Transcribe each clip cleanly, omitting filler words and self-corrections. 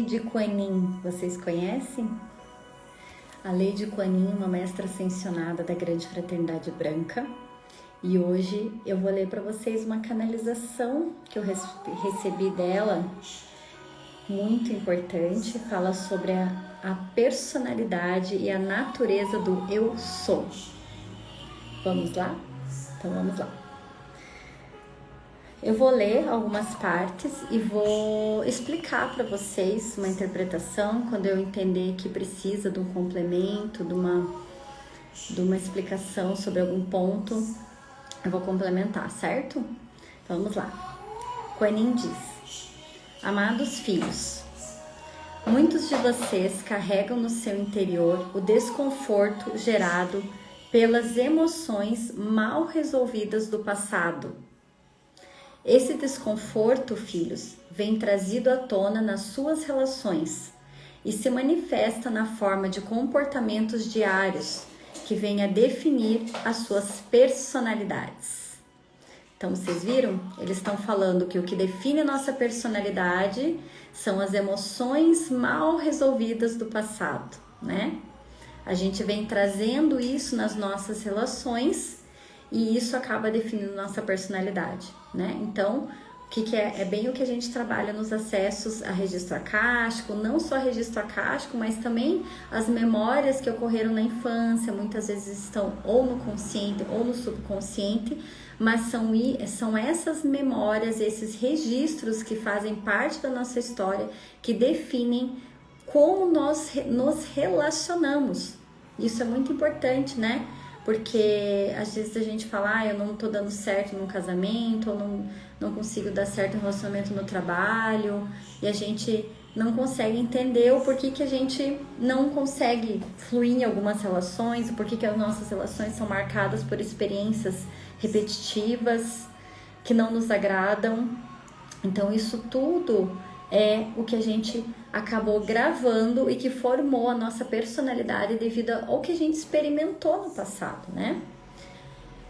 Lei de Kuan Yin, vocês conhecem? A Lei de Kuan Yin é uma mestra ascensionada da Grande Fraternidade Branca e hoje eu vou ler para vocês uma canalização que eu recebi dela, muito importante, fala sobre a personalidade e a natureza do eu sou. Vamos lá? Então vamos lá. Eu vou ler algumas partes e vou explicar para vocês uma interpretação quando eu entender que precisa de um complemento, de uma explicação sobre algum ponto, eu vou complementar, certo? Então, vamos lá. Kuan Yin diz: amados filhos, muitos de vocês carregam no seu interior o desconforto gerado pelas emoções mal resolvidas do passado. Esse desconforto, filhos, vem trazido à tona nas suas relações e se manifesta na forma de comportamentos diários que vêm a definir as suas personalidades. Então, vocês viram? Eles estão falando que o que define a nossa personalidade são as emoções mal resolvidas do passado, né? A gente vem trazendo isso nas nossas relações e isso acaba definindo nossa personalidade, né? Então, o que é? É bem o que a gente trabalha nos acessos a registro acástico, não só registro acástico, mas também as memórias que ocorreram na infância, muitas vezes estão ou no consciente ou no subconsciente, mas são essas memórias, esses registros que fazem parte da nossa história, que definem como nós nos relacionamos. Isso é muito importante, né? Porque às vezes a gente fala, eu não tô dando certo no casamento, ou não consigo dar certo no relacionamento no trabalho, e a gente não consegue entender o porquê que a gente não consegue fluir em algumas relações, o porquê que as nossas relações são marcadas por experiências repetitivas, que não nos agradam. Então isso tudo é o que a gente acabou gravando e que formou a nossa personalidade devido ao que a gente experimentou no passado, né?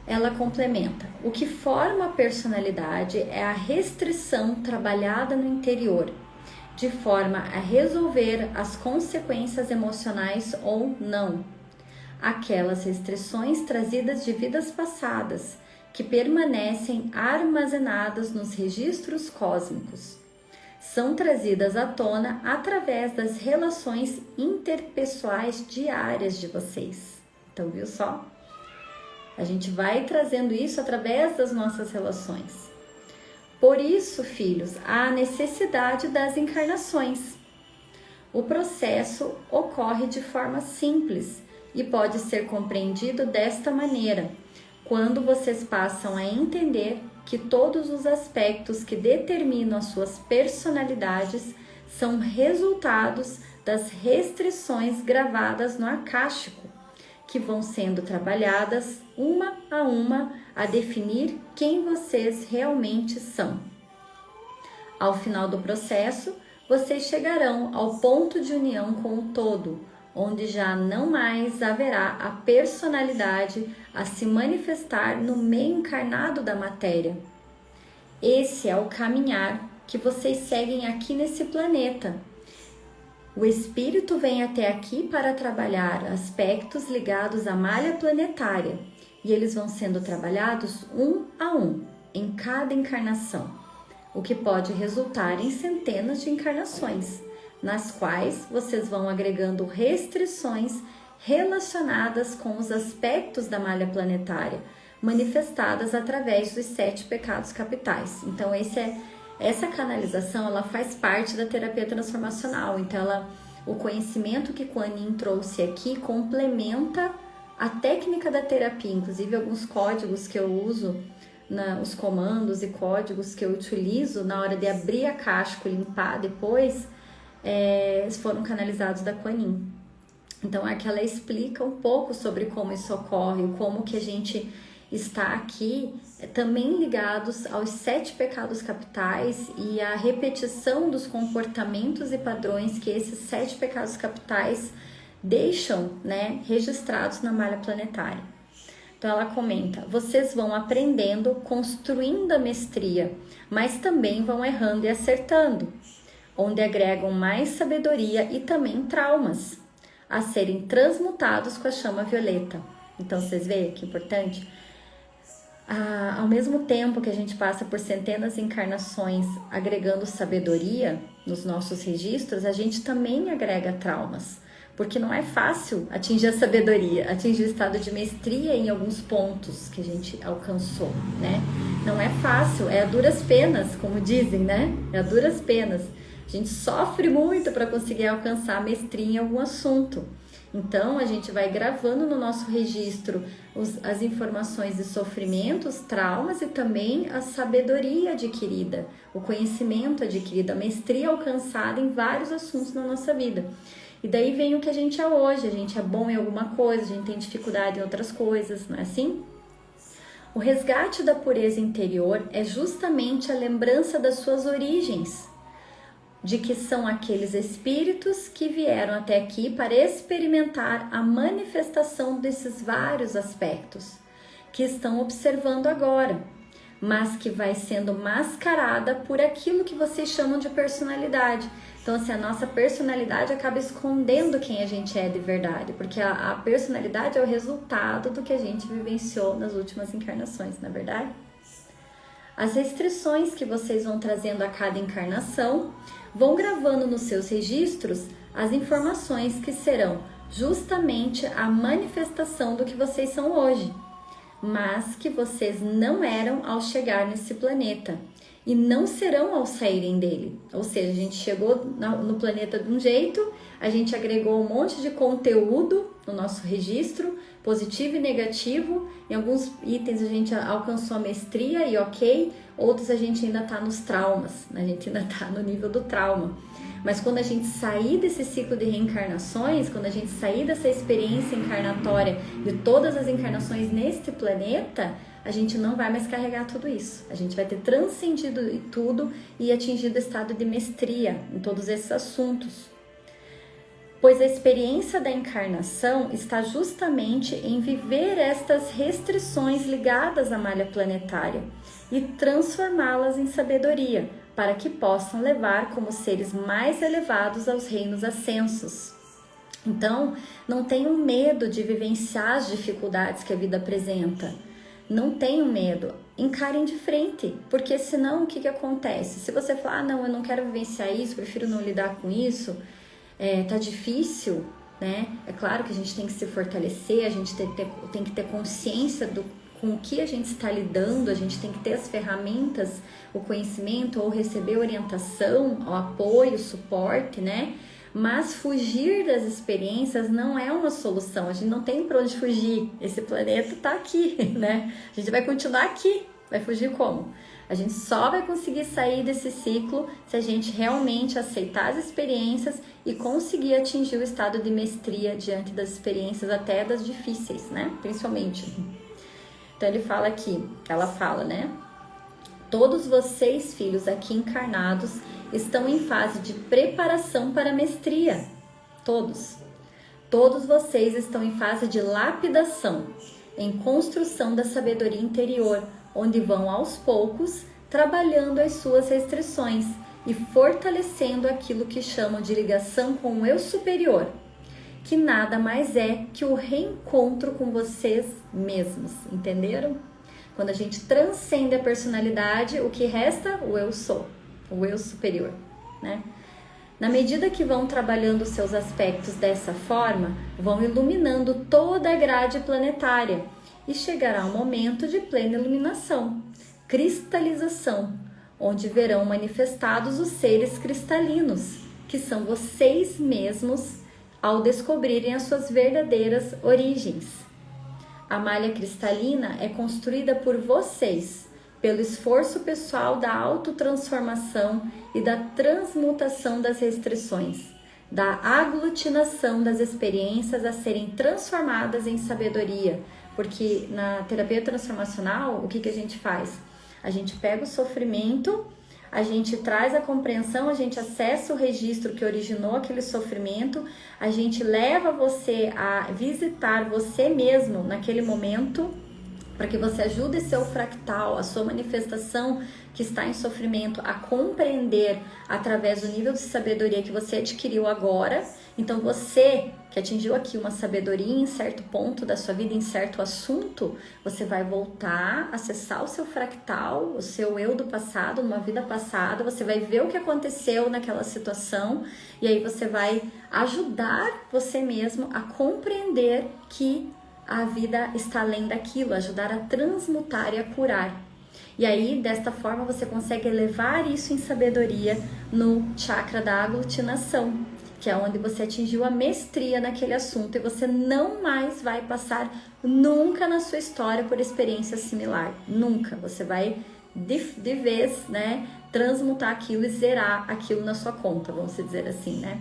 Ela complementa: o que forma a personalidade é a restrição trabalhada no interior, de forma a resolver as consequências emocionais ou não. Aquelas restrições trazidas de vidas passadas, que permanecem armazenadas nos registros cósmicos, são trazidas à tona através das relações interpessoais diárias de vocês. Então, viu só? A gente vai trazendo isso através das nossas relações. Por isso, filhos, há a necessidade das encarnações. O processo ocorre de forma simples e pode ser compreendido desta maneira, quando vocês passam a entender que todos os aspectos que determinam as suas personalidades são resultados das restrições gravadas no acástico, que vão sendo trabalhadas uma a definir quem vocês realmente são. Ao final do processo, vocês chegarão ao ponto de união com o todo, onde já não mais haverá a personalidade a se manifestar no meio encarnado da matéria. Esse é o caminhar que vocês seguem aqui nesse planeta. O espírito vem até aqui para trabalhar aspectos ligados à malha planetária, e eles vão sendo trabalhados a um, em cada encarnação, o que pode resultar em centenas de encarnações, nas quais vocês vão agregando restrições relacionadas com os aspectos da malha planetária, manifestadas através dos 7 pecados capitais. Então, essa canalização ela faz parte da terapia transformacional. Então, o conhecimento que Kuan Yin trouxe aqui complementa a técnica da terapia, inclusive alguns códigos que eu uso, os comandos e códigos que eu utilizo na hora de abrir a caixa, limpar depois, foram canalizados da Kuan Yin. Então, aqui ela explica um pouco sobre como isso ocorre, como que a gente está aqui também ligados aos 7 pecados capitais e à repetição dos comportamentos e padrões que esses 7 pecados capitais deixam, né, registrados na malha planetária. Então ela comenta: vocês vão aprendendo, construindo a mestria, mas também vão errando e acertando. onde agregam mais sabedoria e também traumas a serem transmutados com a chama violeta. Então, vocês veem que importante? Ao mesmo tempo que a gente passa por centenas de encarnações agregando sabedoria nos nossos registros, a gente também agrega traumas, porque não é fácil atingir a sabedoria, atingir o estado de mestria em alguns pontos que a gente alcançou, né? Não é fácil, é a duras penas, como dizem, né? É a duras penas. A gente sofre muito para conseguir alcançar a mestria em algum assunto. Então, a gente vai gravando no nosso registro as informações de sofrimentos, traumas e também a sabedoria adquirida, o conhecimento adquirido, a mestria alcançada em vários assuntos na nossa vida. E daí vem o que a gente é hoje, a gente é bom em alguma coisa, a gente tem dificuldade em outras coisas, não é assim? O resgate da pureza interior é justamente a lembrança das suas origens, de que são aqueles espíritos que vieram até aqui para experimentar a manifestação desses vários aspectos que estão observando agora, mas que vai sendo mascarada por aquilo que vocês chamam de personalidade. Então, assim, a nossa personalidade acaba escondendo quem a gente é de verdade, porque a personalidade é o resultado do que a gente vivenciou nas últimas encarnações, não é verdade? As restrições que vocês vão trazendo a cada encarnação vão gravando nos seus registros as informações que serão justamente a manifestação do que vocês são hoje, mas que vocês não eram ao chegar nesse planeta e não serão ao saírem dele. Ou seja, a gente chegou no planeta de um jeito, a gente agregou um monte de conteúdo no nosso registro, positivo e negativo. Em alguns itens a gente alcançou a mestria e ok, outros a gente ainda está nos traumas, a gente ainda está no nível do trauma. Mas quando a gente sair desse ciclo de reencarnações, quando a gente sair dessa experiência encarnatória de todas as encarnações neste planeta, a gente não vai mais carregar tudo isso. A gente vai ter transcendido tudo e atingido o estado de mestria em todos esses assuntos. Pois a experiência da encarnação está justamente em viver estas restrições ligadas à malha planetária e transformá-las em sabedoria, para que possam levar como seres mais elevados aos reinos ascensos. Então, não tenham medo de vivenciar as dificuldades que a vida apresenta. Não tenham medo, encarem de frente, porque senão o que acontece? Se você falar, não, eu não quero vivenciar isso, prefiro não lidar com isso, tá difícil, né? É claro que a gente tem que se fortalecer, a gente tem que ter consciência com o que a gente está lidando, a gente tem que ter as ferramentas, o conhecimento, ou receber orientação, o apoio, o suporte, né? Mas fugir das experiências não é uma solução, a gente não tem para onde fugir, esse planeta está aqui, né? A gente vai continuar aqui, vai fugir como? A gente só vai conseguir sair desse ciclo se a gente realmente aceitar as experiências e conseguir atingir o estado de mestria diante das experiências, até das difíceis, né? Principalmente. Então ele fala aqui, ela fala, né? Todos vocês, filhos aqui encarnados, estão em fase de preparação para a mestria. Todos. Todos vocês estão em fase de lapidação, em construção da sabedoria interior, onde vão aos poucos trabalhando as suas restrições e fortalecendo aquilo que chamam de ligação com o eu superior, que nada mais é que o reencontro com vocês mesmos, entenderam? Quando a gente transcende a personalidade, o que resta? O eu sou, o eu superior, né? Na medida que vão trabalhando os seus aspectos dessa forma, vão iluminando toda a grade planetária e chegará um momento de plena iluminação, cristalização, onde verão manifestados os seres cristalinos, que são vocês mesmos, ao descobrirem as suas verdadeiras origens. A malha cristalina é construída por vocês, pelo esforço pessoal da autotransformação e da transmutação das restrições, da aglutinação das experiências a serem transformadas em sabedoria, porque na terapia transformacional, o que a gente faz? A gente pega o sofrimento, a gente traz a compreensão, a gente acessa o registro que originou aquele sofrimento, a gente leva você a visitar você mesmo naquele momento para que você ajude seu fractal, a sua manifestação que está em sofrimento, a compreender através do nível de sabedoria que você adquiriu agora. Então você que atingiu aqui uma sabedoria em certo ponto da sua vida, em certo assunto, você vai voltar, acessar o seu fractal, o seu eu do passado, numa vida passada, você vai ver o que aconteceu naquela situação e aí você vai ajudar você mesmo a compreender que a vida está além daquilo, ajudar a transmutar e a curar. E aí, desta forma, você consegue elevar isso em sabedoria no chakra da aglutinação, que é onde você atingiu a mestria naquele assunto e você não mais vai passar nunca na sua história por experiência similar. Nunca. Você vai de vez, né, transmutar aquilo e zerar aquilo na sua conta, vamos dizer assim, né?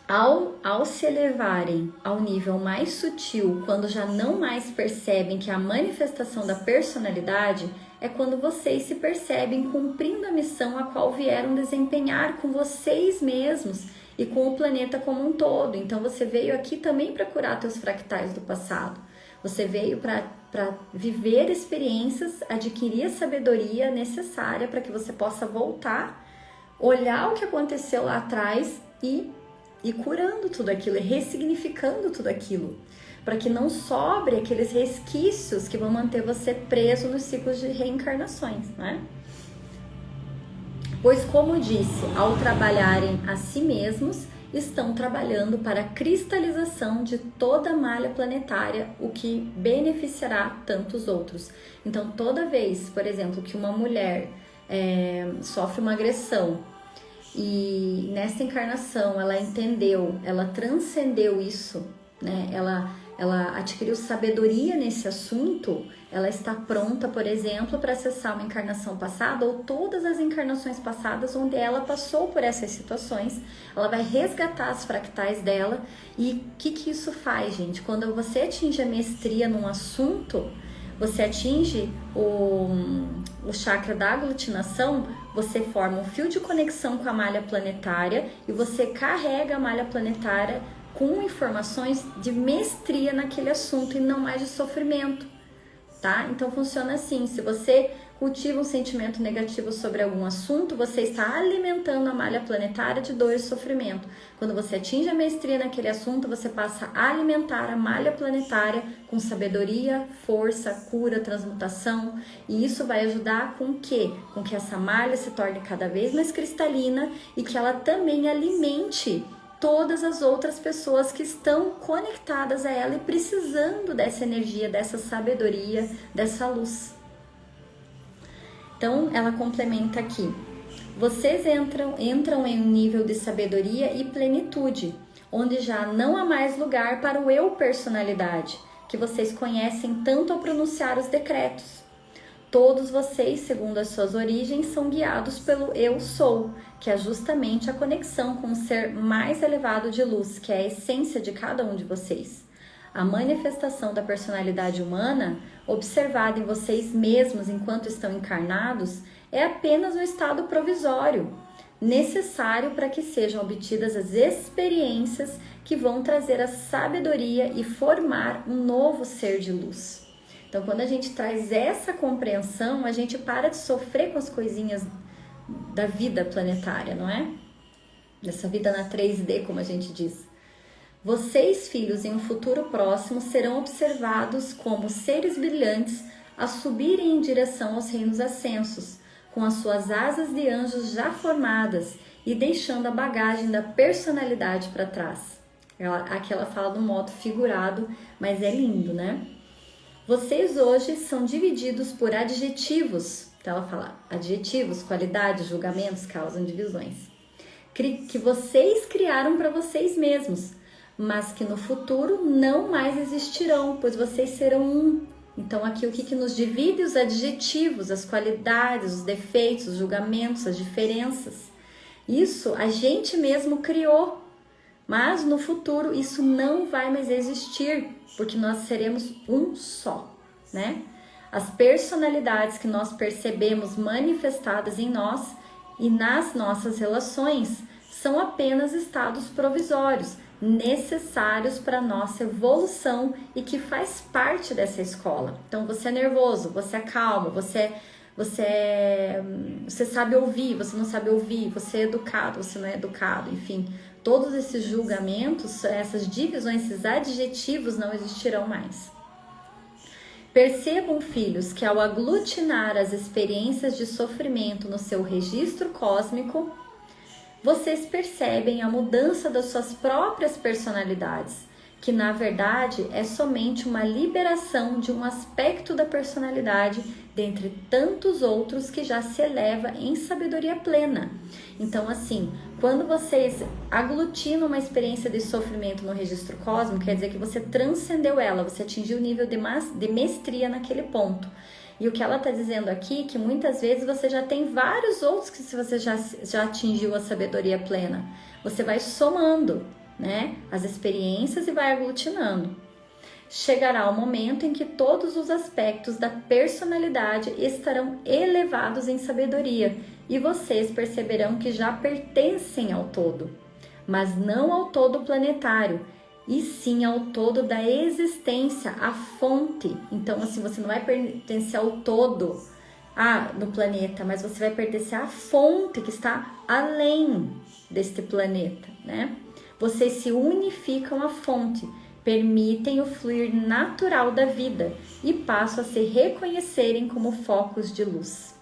Ao se elevarem ao nível mais sutil, quando já não mais percebem que a manifestação da personalidade é quando vocês se percebem cumprindo a missão a qual vieram desempenhar com vocês mesmos e com o planeta como um todo. Então você veio aqui também para curar teus fractais do passado. Você veio para viver experiências, adquirir a sabedoria necessária para que você possa voltar, olhar o que aconteceu lá atrás e curando tudo aquilo, e ressignificando tudo aquilo, para que não sobre aqueles resquícios que vão manter você preso nos ciclos de reencarnações, né? Pois, como disse, ao trabalharem a si mesmos, estão trabalhando para a cristalização de toda a malha planetária, o que beneficiará tantos outros. Então, toda vez, por exemplo, que uma mulher sofre uma agressão, e nessa encarnação ela entendeu, ela transcendeu isso, né? Ela adquiriu sabedoria nesse assunto, ela está pronta, por exemplo, para acessar uma encarnação passada ou todas as encarnações passadas onde ela passou por essas situações. Ela vai resgatar as fractais dela. E o que isso faz, gente? Quando você atinge a mestria num assunto, você atinge o chakra da aglutinação, você forma um fio de conexão com a malha planetária e você carrega a malha planetária com informações de mestria naquele assunto e não mais de sofrimento, tá? Então funciona assim, se você cultiva um sentimento negativo sobre algum assunto, você está alimentando a malha planetária de dor e sofrimento. Quando você atinge a mestria naquele assunto, você passa a alimentar a malha planetária com sabedoria, força, cura, transmutação, e isso vai ajudar com que essa malha se torne cada vez mais cristalina e que ela também alimente todas as outras pessoas que estão conectadas a ela e precisando dessa energia, dessa sabedoria, dessa luz. Então, ela complementa aqui. Vocês entram em um nível de sabedoria e plenitude, onde já não há mais lugar para o eu personalidade, que vocês conhecem tanto ao pronunciar os decretos. Todos vocês, segundo as suas origens, são guiados pelo eu sou, que é justamente a conexão com o ser mais elevado de luz, que é a essência de cada um de vocês. A manifestação da personalidade humana, observada em vocês mesmos enquanto estão encarnados, é apenas um estado provisório, necessário para que sejam obtidas as experiências que vão trazer a sabedoria e formar um novo ser de luz. Então, quando a gente traz essa compreensão, a gente para de sofrer com as coisinhas da vida planetária, não é? Dessa vida na 3D, como a gente diz. Vocês, filhos, em um futuro próximo, serão observados como seres brilhantes a subirem em direção aos reinos ascensos, com as suas asas de anjos já formadas e deixando a bagagem da personalidade para trás. Aqui ela fala de um modo figurado, mas é lindo, né? Vocês hoje são divididos por adjetivos. Então ela fala, adjetivos, qualidades, julgamentos causam divisões. Que vocês criaram para vocês mesmos, mas que no futuro não mais existirão, pois vocês serão um. Então aqui o que nos divide? Os adjetivos, as qualidades, os defeitos, os julgamentos, as diferenças. Isso a gente mesmo criou, mas no futuro isso não vai mais existir, porque nós seremos um só, né? As personalidades que nós percebemos manifestadas em nós e nas nossas relações são apenas estados provisórios, necessários para a nossa evolução e que faz parte dessa escola. Então, você é nervoso, você é calmo, você sabe ouvir, você não sabe ouvir, você é educado, você não é educado, enfim, todos esses julgamentos, essas divisões, esses adjetivos não existirão mais. Percebam, filhos, que ao aglutinar as experiências de sofrimento no seu registro cósmico, vocês percebem a mudança das suas próprias personalidades, que na verdade é somente uma liberação de um aspecto da personalidade dentre tantos outros que já se eleva em sabedoria plena. Então, assim, quando vocês aglutinam uma experiência de sofrimento no registro cósmico, quer dizer que você transcendeu ela, você atingiu o nível de mestria naquele ponto. E o que ela está dizendo aqui, que muitas vezes você já tem vários outros que se você já atingiu a sabedoria plena. Você vai somando, né, as experiências e vai aglutinando. Chegará o momento em que todos os aspectos da personalidade estarão elevados em sabedoria e vocês perceberão que já pertencem ao todo, mas não ao todo planetário, e sim ao todo da existência, a fonte. Então, assim, você não vai pertencer ao todo no planeta, mas você vai pertencer à fonte que está além deste planeta, né? Vocês se unificam à fonte, permitem o fluir natural da vida e passam a se reconhecerem como focos de luz.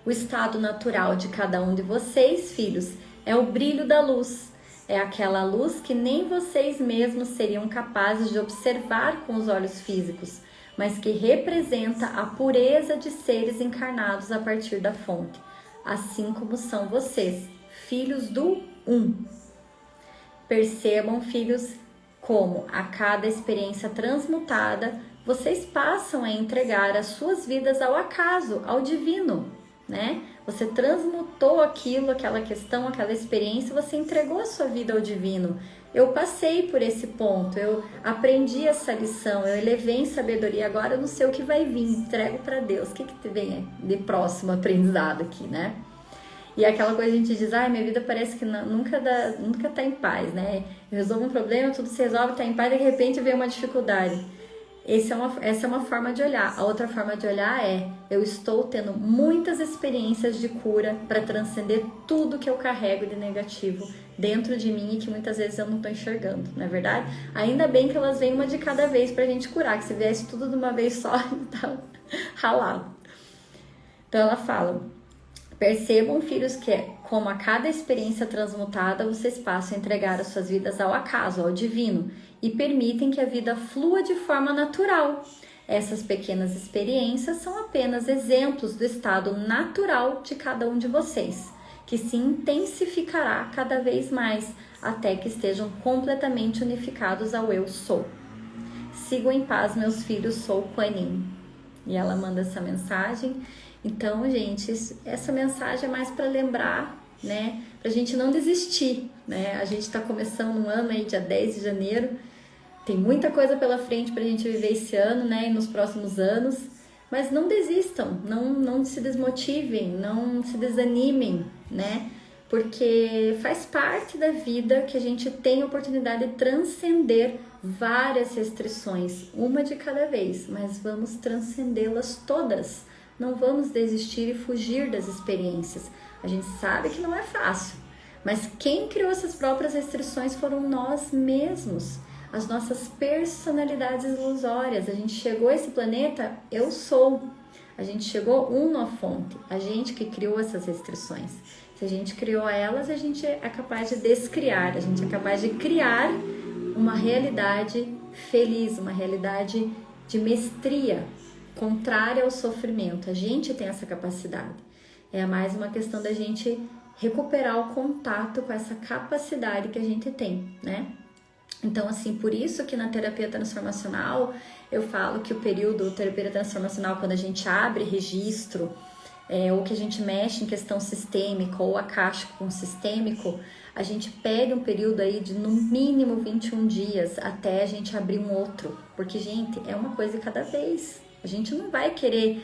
O estado natural de cada um de vocês, filhos, é o brilho da luz. É aquela luz que nem vocês mesmos seriam capazes de observar com os olhos físicos, mas que representa a pureza de seres encarnados a partir da fonte, assim como são vocês, filhos do Um. Percebam, filhos, como a cada experiência transmutada, vocês passam a entregar as suas vidas ao acaso, ao divino, né? Você transmutou aquela questão, aquela experiência, você entregou a sua vida ao divino. Eu passei por esse ponto, eu aprendi essa lição, eu elevei em sabedoria, agora eu não sei o que vai vir, entrego para Deus. O que vem de próximo aprendizado aqui, né? E aquela coisa a gente diz, minha vida parece que nunca tá em paz, né? Eu resolvo um problema, tudo se resolve, tá em paz, de repente vem uma dificuldade. Essa é uma forma de olhar. A outra forma de olhar é, eu estou tendo muitas experiências de cura para transcender tudo que eu carrego de negativo dentro de mim e que muitas vezes eu não estou enxergando, não é verdade? Ainda bem que elas vêm uma de cada vez pra gente curar, que se viesse tudo de uma vez só, então, ralado. Então ela fala, percebam, filhos, que como a cada experiência transmutada, vocês passam a entregar as suas vidas ao acaso, ao divino, e permitem que a vida flua de forma natural. Essas pequenas experiências são apenas exemplos do estado natural de cada um de vocês, que se intensificará cada vez mais, até que estejam completamente unificados ao Eu Sou. Sigam em paz, meus filhos, sou Kuan Yin. E ela manda essa mensagem. Então, gente, essa mensagem é mais para lembrar, né? Pra gente não desistir, né? A gente tá começando um ano aí, dia 10 de janeiro. Tem muita coisa pela frente pra gente viver esse ano, né? E nos próximos anos. Mas não desistam, não se desmotivem, não se desanimem, né? Porque faz parte da vida que a gente tem a oportunidade de transcender várias restrições, uma de cada vez, mas vamos transcendê-las todas. Não vamos desistir e fugir das experiências. A gente sabe que não é fácil, mas quem criou essas próprias restrições foram nós mesmos, as nossas personalidades ilusórias. A gente chegou a esse planeta, eu sou. A gente chegou na fonte, a gente que criou essas restrições. Se a gente criou elas, a gente é capaz de descriar, a gente é capaz de criar uma realidade feliz, uma realidade de mestria, contrária ao sofrimento. A gente tem essa capacidade. É mais uma questão da gente recuperar o contato com essa capacidade que a gente tem, né? Então, assim, por isso que na terapia transformacional eu falo que o período terapia transformacional, quando a gente abre registro, ou que a gente mexe em questão sistêmica ou akáshico com sistêmico, a gente pega um período aí de no mínimo 21 dias até a gente abrir um outro, porque, gente, é uma coisa cada vez. A gente não vai querer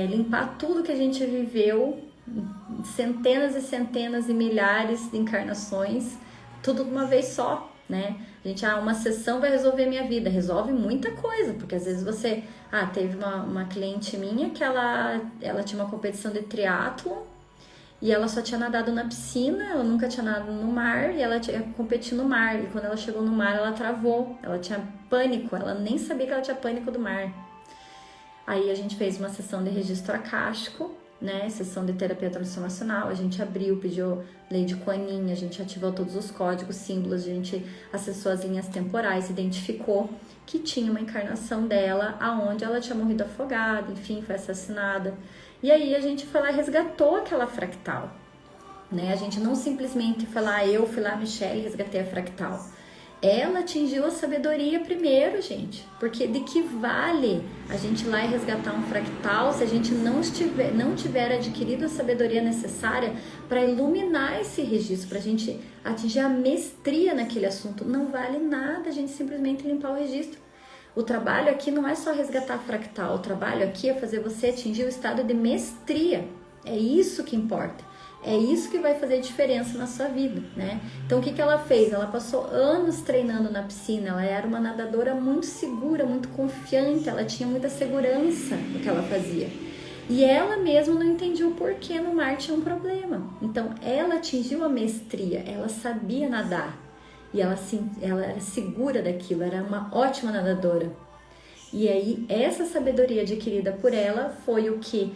limpar tudo que a gente viveu, centenas e centenas e milhares de encarnações, tudo de uma vez só, né? A gente, uma sessão vai resolver minha vida. Resolve muita coisa, porque às vezes você... teve uma cliente minha que ela tinha uma competição de triatlo e ela só tinha nadado na piscina, ela nunca tinha nadado no mar e ela tinha competido no mar. E quando ela chegou no mar, ela travou, ela tinha pânico, ela nem sabia que ela tinha pânico do mar. Aí a gente fez uma sessão de registro acástico, né, sessão de terapia transformacional, a gente abriu, pediu lei de Kuan Yin, a gente ativou todos os códigos, símbolos, a gente acessou as linhas temporais, identificou que tinha uma encarnação dela, aonde ela tinha morrido afogada, enfim, foi assassinada. E aí a gente foi lá e resgatou aquela fractal, né, a gente não simplesmente foi lá, eu fui lá, Michelle, resgatei a fractal. Ela atingiu a sabedoria primeiro, gente. Porque de que vale a gente ir lá e resgatar um fractal se a gente não tiver adquirido a sabedoria necessária para iluminar esse registro, para a gente atingir a mestria naquele assunto? Não vale nada a gente simplesmente limpar o registro. O trabalho aqui não é só resgatar a fractal, o trabalho aqui é fazer você atingir o estado de mestria. É isso que importa. É isso que vai fazer diferença na sua vida, né? Então, o que ela fez? Ela passou anos treinando na piscina, ela era uma nadadora muito segura, muito confiante, ela tinha muita segurança no que ela fazia. E ela mesma não entendia o porquê no mar tinha um problema. Então, ela atingiu a mestria, ela sabia nadar. E ela era segura daquilo, era uma ótima nadadora. E aí, essa sabedoria adquirida por ela foi o que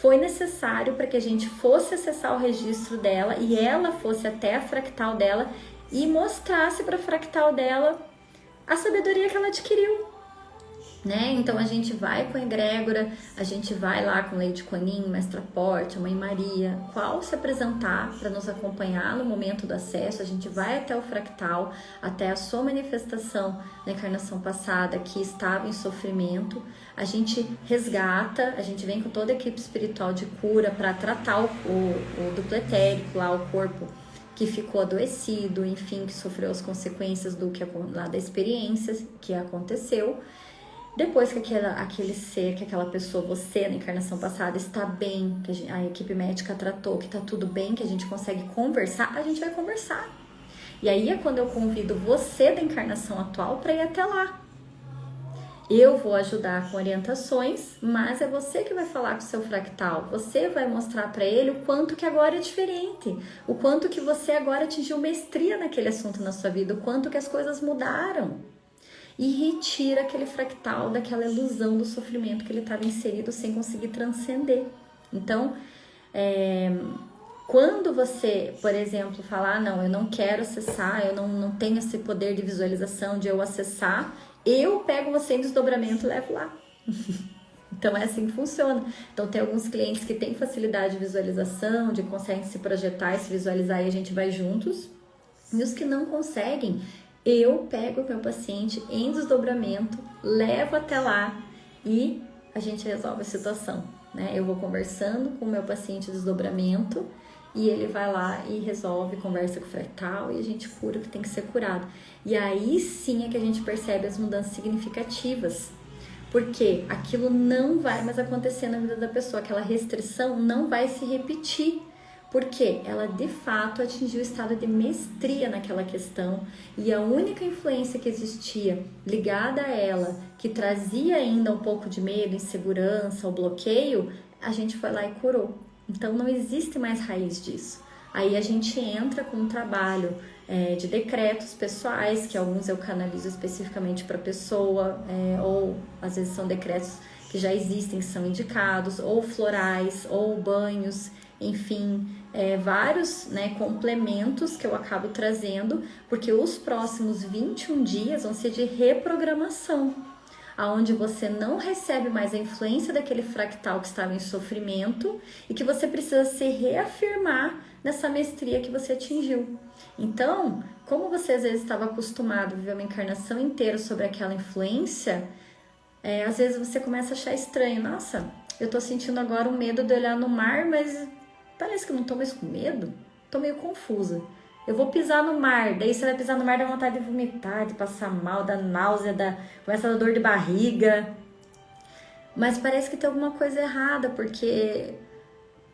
foi necessário para que a gente fosse acessar o registro dela e ela fosse até a fractal dela e mostrasse para a fractal dela a sabedoria que ela adquiriu, né? Então a gente vai com a egrégora, a gente vai lá com Lady Kuan Yin, Mestra Porte, a Mãe Maria, qual se apresentar para nos acompanhar no momento do acesso. A gente vai até o fractal, até a sua manifestação na encarnação passada que estava em sofrimento. A gente resgata, a gente vem com toda a equipe espiritual de cura para tratar o duplo etérico, lá o corpo que ficou adoecido, enfim, que sofreu as consequências lá da experiência que aconteceu. Depois que aquele ser, que aquela pessoa, você na encarnação passada está bem, que a equipe médica tratou, que está tudo bem, que a gente consegue conversar, a gente vai conversar. E aí é quando eu convido você da encarnação atual para ir até lá. Eu vou ajudar com orientações, mas é você que vai falar com o seu fractal. Você vai mostrar para ele o quanto que agora é diferente, o quanto que você agora atingiu mestria naquele assunto na sua vida, o quanto que as coisas mudaram. E retira aquele fractal daquela ilusão do sofrimento que ele estava inserido sem conseguir transcender. Então, quando você, por exemplo, falar, não, eu não quero acessar, eu não tenho esse poder de visualização de eu acessar, eu pego você em desdobramento e levo lá. Então é assim que funciona. Então tem alguns clientes que têm facilidade de visualização, de conseguem se projetar e se visualizar e a gente vai juntos. E os que não conseguem, eu pego o meu paciente em desdobramento, levo até lá e a gente resolve a situação, né? Eu vou conversando com o meu paciente em desdobramento e ele vai lá e resolve, conversa com o fractal e a gente cura o que tem que ser curado. E aí sim é que a gente percebe as mudanças significativas, porque aquilo não vai mais acontecer na vida da pessoa, aquela restrição não vai se repetir, porque ela de fato atingiu o estado de mestria naquela questão e a única influência que existia ligada a ela, que trazia ainda um pouco de medo, insegurança ou bloqueio, a gente foi lá e curou. Então não existe mais raiz disso. Aí a gente entra com um trabalho de decretos pessoais, que alguns eu canalizo especificamente para a pessoa, ou às vezes são decretos que já existem, são indicados, ou florais, ou banhos, enfim, vários, né, complementos que eu acabo trazendo, porque os próximos 21 dias vão ser de reprogramação, aonde você não recebe mais a influência daquele fractal que estava em sofrimento e que você precisa se reafirmar nessa mestria que você atingiu. Então, como você às vezes estava acostumado a viver uma encarnação inteira sobre aquela influência, às vezes você começa a achar estranho. Nossa, eu tô sentindo agora um medo de olhar no mar, mas parece que eu não tô mais com medo. Tô meio confusa. Eu vou pisar no mar, daí você vai pisar no mar, dá vontade de vomitar, de passar mal, dá náusea, começa a dar dor de barriga. Mas parece que tem alguma coisa errada, porque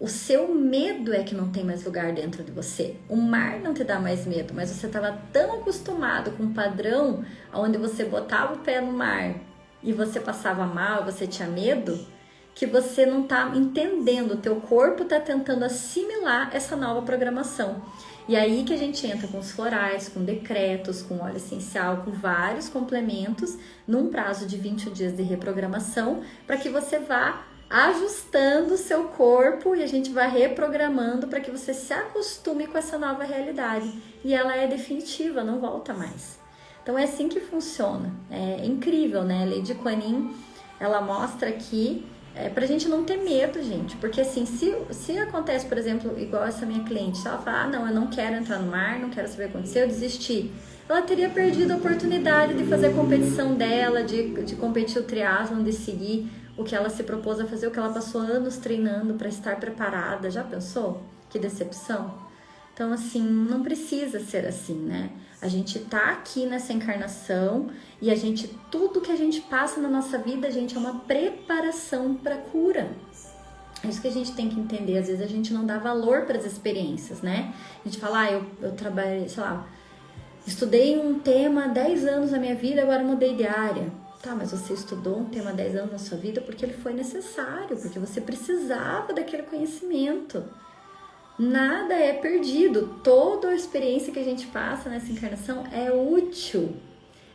O seu medo é que não tem mais lugar dentro de você. O mar não te dá mais medo, mas você estava tão acostumado com um padrão onde você botava o pé no mar e você passava mal, você tinha medo, que você não está entendendo, o teu corpo está tentando assimilar essa nova programação. E aí que a gente entra com os florais, com decretos, com óleo essencial, com vários complementos, num prazo de 20 dias de reprogramação, para que você vá ajustando o seu corpo e a gente vai reprogramando para que você se acostume com essa nova realidade. E ela é definitiva, não volta mais. Então é assim que funciona. É incrível, né? A Lady Kuan Yin, ela mostra aqui pra gente não ter medo, gente. Porque assim, se acontece, por exemplo, igual essa minha cliente, se ela falar, não, eu não quero entrar no mar, não quero saber o que aconteceu, eu desisti. Ela teria perdido a oportunidade de fazer a competição dela, de competir o triatlon, de seguir o que ela se propôs a fazer, o que ela passou anos treinando para estar preparada. Já pensou? Que decepção. Então, assim, não precisa ser assim, né? A gente tá aqui nessa encarnação e tudo que a gente passa na nossa vida, gente, é uma preparação para cura. É isso que a gente tem que entender. Às vezes a gente não dá valor para as experiências, né? A gente fala, eu trabalhei, sei lá, estudei um tema há 10 anos na minha vida, agora mudei de área. Tá, mas você estudou um tema há 10 anos na sua vida porque ele foi necessário, porque você precisava daquele conhecimento. Nada é perdido. Toda a experiência que a gente passa nessa encarnação é útil.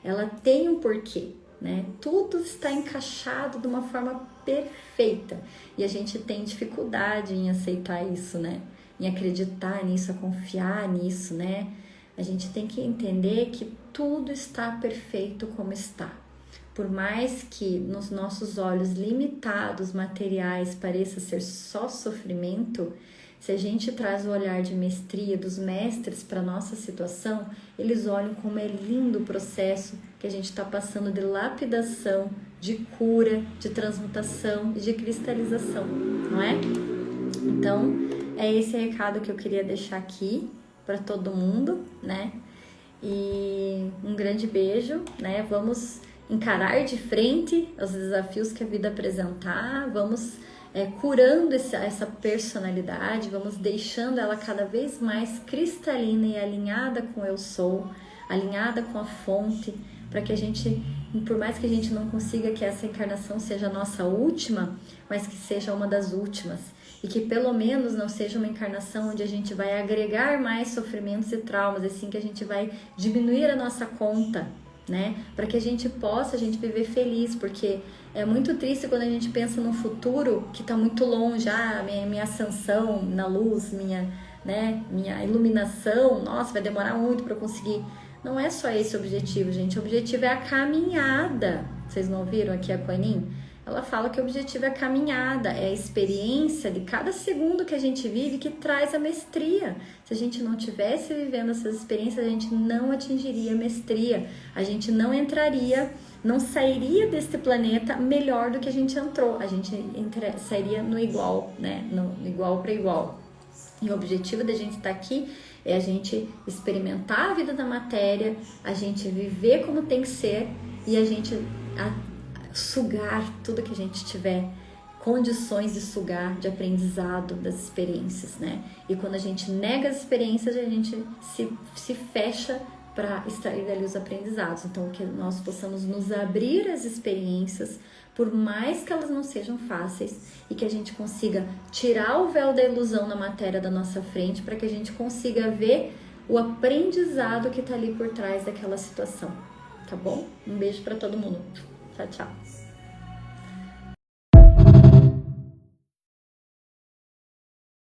Ela tem um porquê, né? Tudo está encaixado de uma forma perfeita. E a gente tem dificuldade em aceitar isso, né? Em acreditar nisso, a confiar nisso, né? A gente tem que entender que tudo está perfeito como está. Por mais que nos nossos olhos limitados, materiais, pareça ser só sofrimento, se a gente traz o olhar de mestria dos mestres para a nossa situação, eles olham como é lindo o processo que a gente está passando de lapidação, de cura, de transmutação e de cristalização, não é? Então, é esse recado que eu queria deixar aqui para todo mundo, né? E um grande beijo, né? Vamos encarar de frente os desafios que a vida apresentar, vamos curando essa personalidade, vamos deixando ela cada vez mais cristalina e alinhada com o eu sou, alinhada com a fonte, para que a gente, por mais que a gente não consiga que essa encarnação seja a nossa última, mas que seja uma das últimas, e que pelo menos não seja uma encarnação onde a gente vai agregar mais sofrimentos e traumas, assim que a gente vai diminuir a nossa conta, né? Para que a gente possa viver feliz, porque é muito triste quando a gente pensa num futuro que está muito longe, minha ascensão na luz, minha iluminação, nossa, vai demorar muito para eu conseguir. Não é só esse o objetivo, gente. O objetivo é a caminhada. Vocês não ouviram aqui a Kuan Yin? Ela fala que o objetivo é a caminhada, é a experiência de cada segundo que a gente vive que traz a mestria. Se a gente não tivesse vivendo essas experiências, a gente não atingiria a mestria. A gente não entraria, não sairia deste planeta melhor do que a gente entrou. A gente sairia no igual, né? No igual para igual. E o objetivo da gente estar aqui é a gente experimentar a vida da matéria, a gente viver como tem que ser e a gente sugar tudo que a gente tiver condições de sugar, de aprendizado das experiências, né? E quando a gente nega as experiências, a gente se fecha para extrair dali os aprendizados. Então, que nós possamos nos abrir às experiências, por mais que elas não sejam fáceis, e que a gente consiga tirar o véu da ilusão na matéria da nossa frente, para que a gente consiga ver o aprendizado que está ali por trás daquela situação, tá bom? Um beijo para todo mundo. Tchau, tchau.